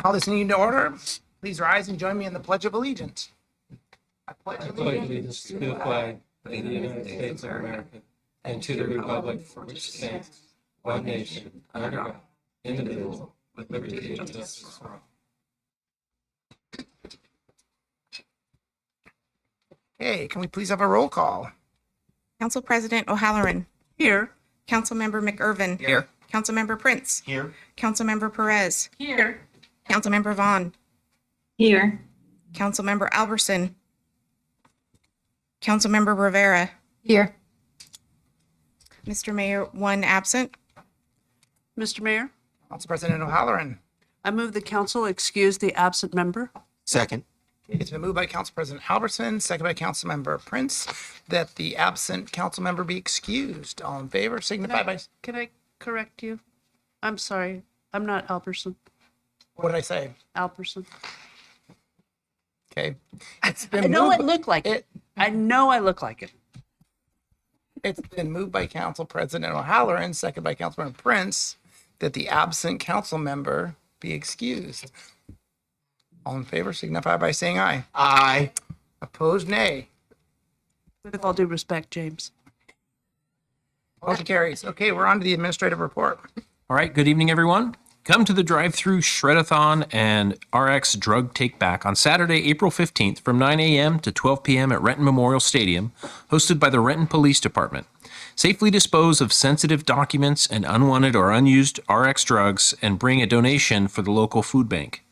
Call this meeting to order. Please rise and join me in the Pledge of Allegiance. I pledge allegiance to the flag of the United States of America and to the republic for which it stands, one nation, under God, indivisible, with liberty and justice for all. Okay, can we please have a roll call? Council President O'Halloran. Here. Councilmember McIrvin. Here. Councilmember Prince. Here. Councilmember Perez. Here. Councilmember Vaughn. Here. Councilmember Albertson. Councilmember Rivera. Here. Mr. Mayor, one absent. Mr. Mayor, Council President O'Halloran. I move the council excuse the absent member. Second. It's been moved by Council President Albertson, second by Councilmember Prince, that the absent council member be excused. All in favor, signify by, Can I correct you? I'm sorry. I'm not Albertson. what did I say? Albertson. Okay. It's been I know moved- it looked like it. it. I know I look like it. It's been moved by Council President O'Halloran, second by Councilmember Prince, that the absent council member be excused. All in favor, signify by saying aye. Aye. Opposed, nay. With all due respect, James. Motion carries. Okay, we're on to the administrative report. All right, good evening, everyone. Come to the drive-through Shredathon and RX Drug Take Back on Saturday, April 15th from 9 a.m. to 12 p.m. at Renton Memorial Stadium, hosted by the Renton Police Department. Safely dispose of sensitive documents and unwanted or unused RX drugs and bring a donation for the local food bank.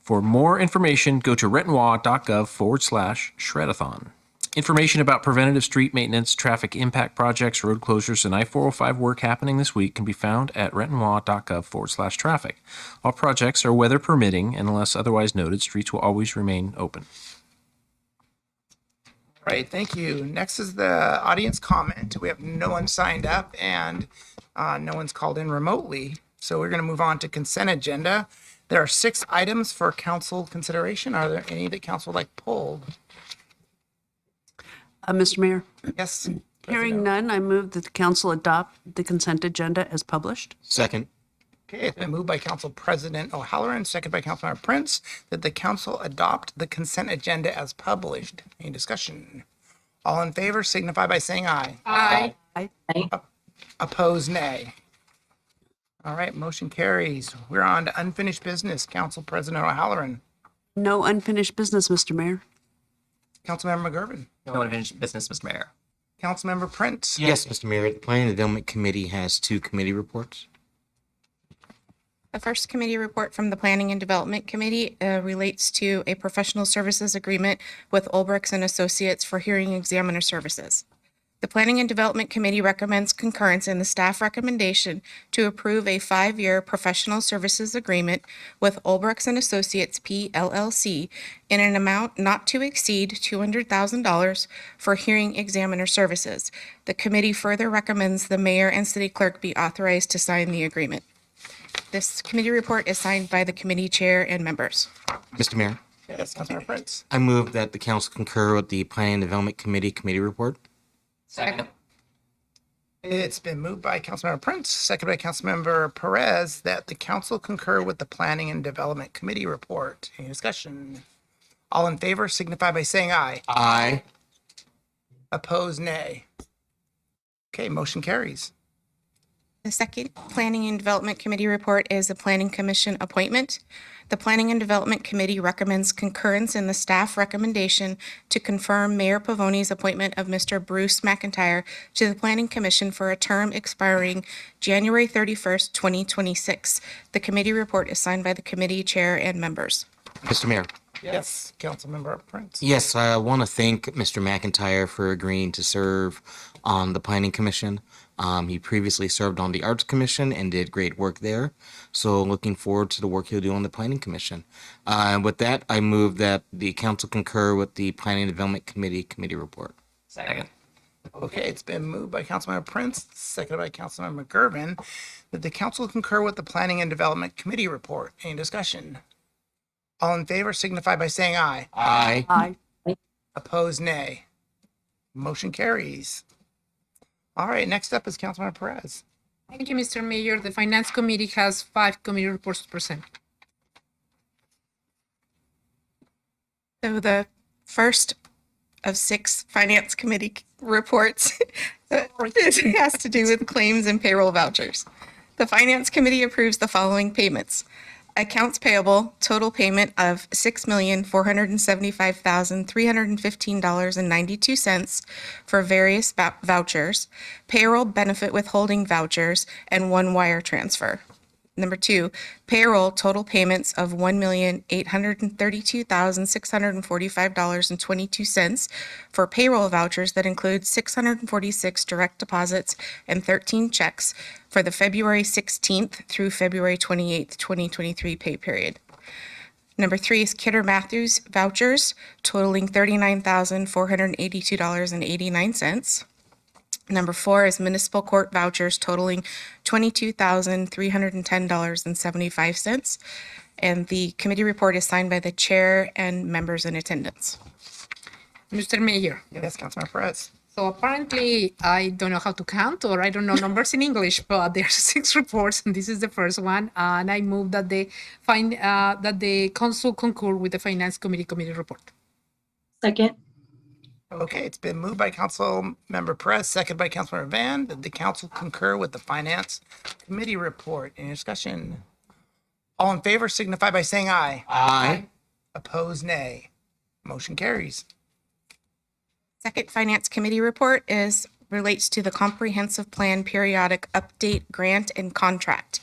For more information, go to rentonwa.gov/Shredathon. Information about preventative street maintenance, traffic impact projects, road closures, and I-405 work happening this week can be found at rentonwa.gov/traffic. All projects are weather permitting, and unless otherwise noted, streets will always remain open. All right, thank you. Next is the audience comment. We have no one signed up and no one's called in remotely. So we're going to move on to consent agenda. There are 6 items for council consideration. Are there any that council would like pulled? Mr. Mayor, Yes. hearing none, I move that the council adopt the consent agenda as published. Second. Okay, it's been moved by Council President O'Halloran, second by Councilmember Prince, that the council adopt the consent agenda as published. Any discussion? All in favor signify by saying aye. Aye. Opposed, nay. All right, motion carries. We're on to unfinished business. Council President O'Halloran. No unfinished business, Mr. Mayor. Councilmember McGurven. No unfinished business, Mr. Mayor. Councilmember Prince. Yes, Mr. Mayor. The Planning and Development Committee has 2 committee reports. The first committee report from the Planning and Development Committee relates to a professional services agreement with Ulbrichts and Associates for hearing examiner services. The Planning and Development Committee recommends concurrence in the staff recommendation to approve a 5-year professional services agreement with Ulbrichts and Associates PLLC in an amount not to exceed $200,000 for hearing examiner services. The committee further recommends the mayor and city clerk be authorized to sign the agreement. This committee report is signed by the committee chair and members. Mr. Mayor, Yes, Councilmember Prince. I move that the council concur with the Planning and Development Committee committee report. Second. It's been moved by Councilmember Prince, second by Councilmember Perez, that the council concur with the Planning and Development Committee report. Any discussion? All in favor signify by saying aye. Aye. Opposed, nay. Okay, motion carries. The second Planning and Development Committee report is the Planning Commission appointment. The Planning and Development Committee recommends concurrence in the staff recommendation to confirm Mayor Pavone's appointment of Mr. Bruce McIntyre to the Planning Commission for a term expiring January 31st, 2026. The committee report is signed by the committee chair and members. Mr. Mayor. Yes, Councilmember Prince. Yes, I want to thank Mr. McIntyre for agreeing to serve on the Planning Commission. He previously served on the Arts Commission and did great work there. So looking forward to the work he'll do on the Planning Commission. With that, I move that the council concur with the Planning and Development Committee committee report. Second. Okay, it's been moved by Councilmember Prince, seconded by Councilmember McGurven, that the council concur with the Planning and Development Committee report. Any discussion? All in favor signify by saying aye. Aye. Aye. Opposed, nay. Motion carries. All right, next up is Councilmember Perez. Thank you, Mr. Mayor. The Finance Committee has 5 committee reports to present. So the first of 6 Finance Committee reports it has to do with claims and payroll vouchers. The Finance Committee approves the following payments. Accounts payable, total payment of $6,475,315.92 for various vouchers, payroll benefit withholding vouchers, and 1 wire transfer. Number 2, payroll total payments of $1,832,645.22 for payroll vouchers that include 646 direct deposits and 13 checks for the February 16th through February 28th, 2023 pay period. Number 3 is Kidder Matthews vouchers totaling $39,482.89. Number 4 is municipal court vouchers totaling $22,310.75. And the committee report is signed by the chair and members in attendance. Mr. Mayor, Yes, Councilmember Perez. so apparently I don't know how to count or I don't know numbers in English, but there's 6 reports and this is the first one. And I move that the council concur with the Finance Committee report. Second. Okay, it's been moved by Councilmember Perez, second by Councilmember Van, that the council concur with the Finance Committee report. Any discussion? All in favor signify by saying aye. Aye. Opposed, nay. Motion carries. Second Finance Committee report relates to the Comprehensive Plan Periodic Update Grant and Contract.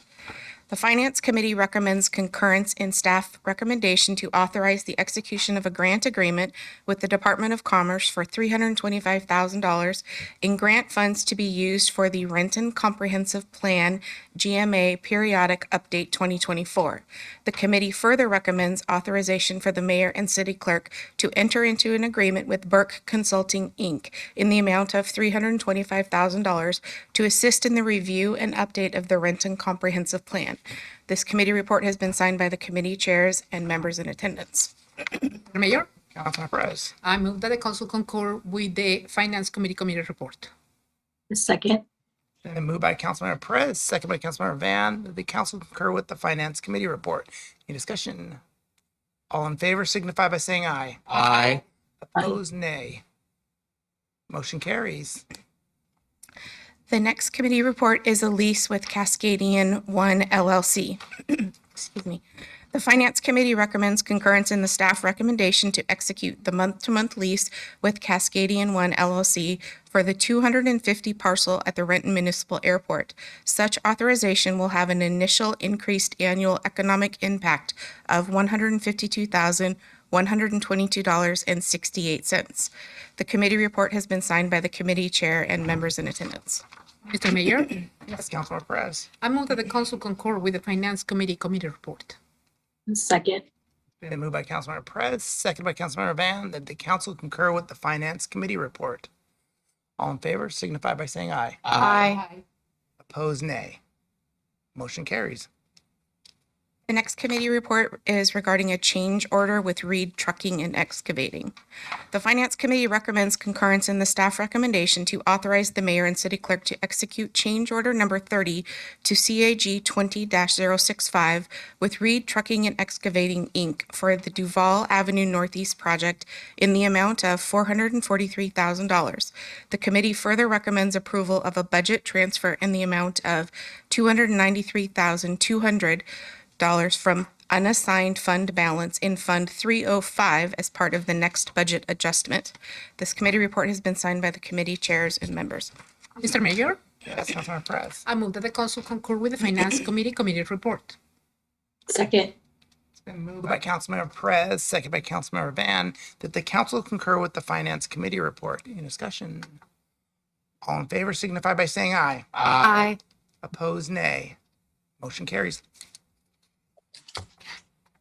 The Finance Committee recommends concurrence in staff recommendation to authorize the execution of a grant agreement with the Department of Commerce for $325,000 in grant funds to be used for the Renton Comprehensive Plan GMA Periodic Update 2024. The committee further recommends authorization for the mayor and city clerk to enter into an agreement with Burke Consulting, Inc. in the amount of $325,000 to assist in the review and update of the Renton Comprehensive Plan. This committee report has been signed by the committee chairs and members in attendance. Mr. Mayor, Councilmember Perez. I move that the council concur with the Finance Committee report. Second. Been moved by Councilmember Perez, second by Councilmember Van, that the council concur with the Finance Committee report. Any discussion? All in favor signify by saying aye. Aye. Opposed, nay. Motion carries. The next committee report is a lease with Cascadian One LLC. Excuse me. The Finance Committee recommends concurrence in the staff recommendation to execute the month-to-month lease with Cascadian One LLC for the 250 parcel at the Renton Municipal Airport. Such authorization will have an initial increased annual economic impact of $152,122.68. The committee report has been signed by the committee chair and members in attendance. Mr. Mayor, Yes, Councilmember Perez. I move that the council concur with the Finance Committee report. Second. Been moved by Councilmember Perez, second by Councilmember Van, that the council concur with the Finance Committee report. All in favor signify by saying aye. Aye. Opposed, nay. Motion carries. The next committee report is regarding a change order with Reed Trucking and Excavating. The Finance Committee recommends concurrence in the staff recommendation to authorize the mayor and city clerk to execute change order number 30 to CAG 20-065 with Reed Trucking and Excavating, Inc. for the Duval Avenue Northeast project in the amount of $443,000. The committee further recommends approval of a budget transfer in the amount of $293,200 from unassigned fund balance in Fund 305 as part of the next budget adjustment. This committee report has been signed by the committee chairs and members. Mr. Mayor, Yes, Councilmember Perez. I move that the council concur with the Finance Committee report. Second. It's been moved by Councilmember Perez, second by Councilmember Van, that the council concur with the Finance Committee report. Any discussion? All in favor signify by saying aye. Aye. Opposed, nay. Motion carries.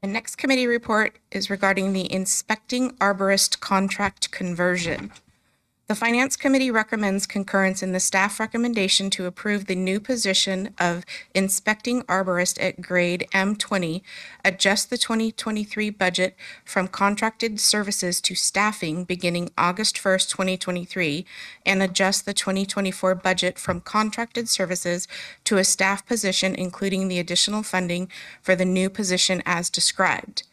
The next committee report is regarding the inspecting arborist contract conversion. The Finance Committee recommends concurrence in the staff recommendation to approve the new position of inspecting arborist at grade M20, adjust the 2023 budget from contracted services to staffing beginning August 1st, 2023, and adjust the 2024 budget from contracted services to a staff position, including the additional funding for the new position as described.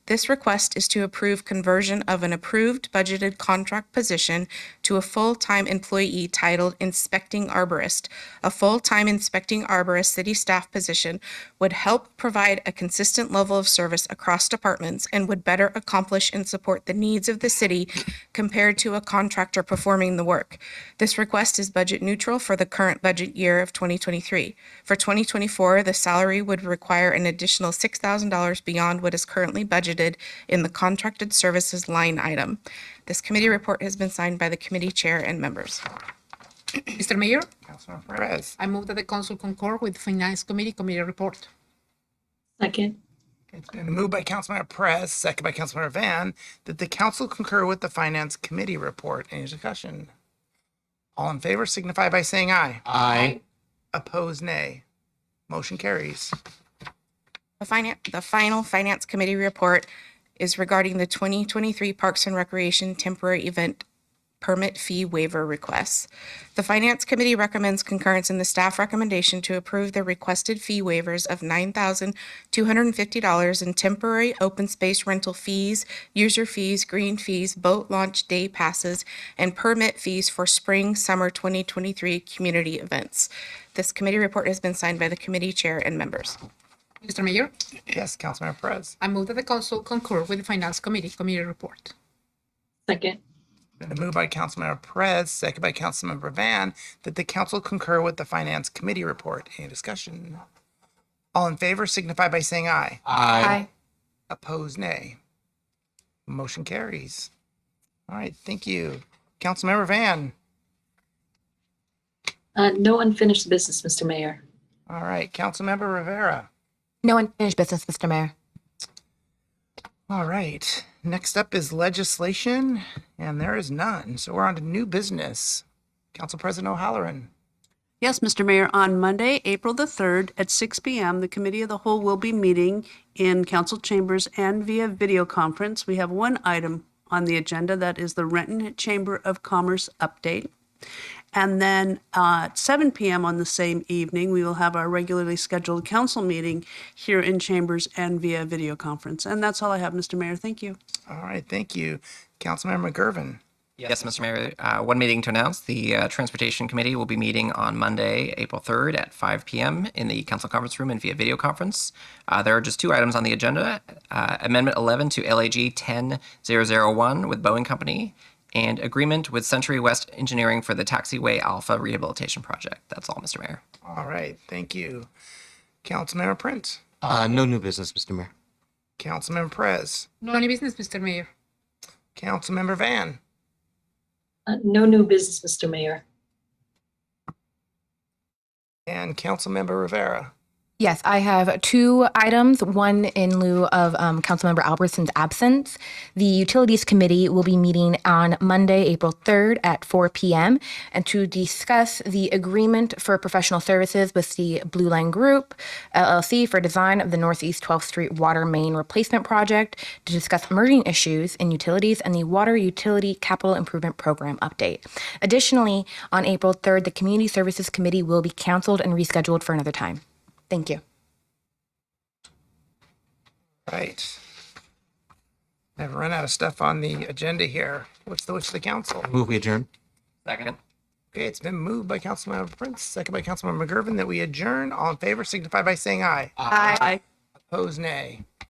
This request is to approve conversion of an approved budgeted contract position to a full-time employee titled Inspecting Arborist. A full-time Inspecting Arborist city staff position would help provide a consistent level of service across departments and would better accomplish and support the needs of the city compared to a contractor performing the work. This request is budget neutral for the current budget year of 2023. For 2024, the salary would require an additional $6,000 beyond what is currently budgeted in the contracted services line item. This committee report has been signed by the committee chair and members. Mr. Mayor, Councilmember Perez. I move that the council concur with Finance Committee report. Second. It's been moved by Councilmember Perez, second by Councilmember Van, that the council concur with the Finance Committee report. Any discussion? All in favor signify by saying aye. Aye. Opposed, nay. Motion carries. The final Finance Committee report is regarding the 2023 Parks and Recreation Temporary Event Permit Fee Waiver requests. The Finance Committee recommends concurrence in the staff recommendation to approve the requested fee waivers of $9,250 in temporary open space rental fees, user fees, green fees, boat launch day passes, and permit fees for spring, summer 2023 community events. This committee report has been signed by the committee chair and members. Mr. Mayor, Yes, Councilmember Perez. I move that the council concur with the Finance Committee report. Second. Been moved by Councilmember Perez, second by Councilmember Van, that the council concur with the Finance Committee report. Any discussion? All in favor signify by saying aye. Aye. Opposed, nay. Motion carries. All right, thank you. Councilmember Van. No unfinished business, Mr. Mayor. All right, Councilmember Rivera. No unfinished business, Mr. Mayor. All right, next up is legislation, and there is none. So we're on to new business. Council President O'Halloran. Yes, Mr. Mayor, on Monday, April the 3rd at 6 p.m., the Committee of the Whole will be meeting in council chambers and via video conference. We have one item on the agenda, that is the Renton Chamber of Commerce update. And then at 7 p.m. on the same evening, we will have our regularly scheduled council meeting here in chambers and via video conference. And that's all I have, Mr. Mayor. Thank you. All right, thank you. Councilmember McGurven. Yes, Mr. Mayor. One meeting to announce. The Transportation Committee will be meeting on Monday, April 3rd at 5 p.m. in the council conference room and via video conference. There are just two items on the agenda. Amendment 11 to LAG 10001 with Boeing Company, and agreement with Century West Engineering for the Taxiway Alpha Rehabilitation Project. That's all, Mr. Mayor. All right, thank you. Councilmember Prince. No new business, Mr. Mayor. Councilmember Perez. No any business, Mr. Mayor. Councilmember Van. No new business, Mr. Mayor. And Councilmember Rivera. Yes, I have two items, one in lieu of Councilmember Albertson's absence. The Utilities Committee will be meeting on Monday, April 3rd at 4 p.m. and to discuss the agreement for professional services with the Blue Line Group, LLC, for design of the Northeast 12th Street Water Main Replacement Project, to discuss emerging issues in utilities and the Water Utility Capital Improvement Program update. Additionally, on April 3rd, the Community Services Committee will be canceled and rescheduled for another time. Thank you. Right. I've run out of stuff on the agenda here. What's the wish of the council? Move we adjourn. Second. Okay, it's been moved by Councilmember Prince, second by Councilmember McGurven, that we adjourn. All in favor signify by saying aye. Aye. Opposed, nay.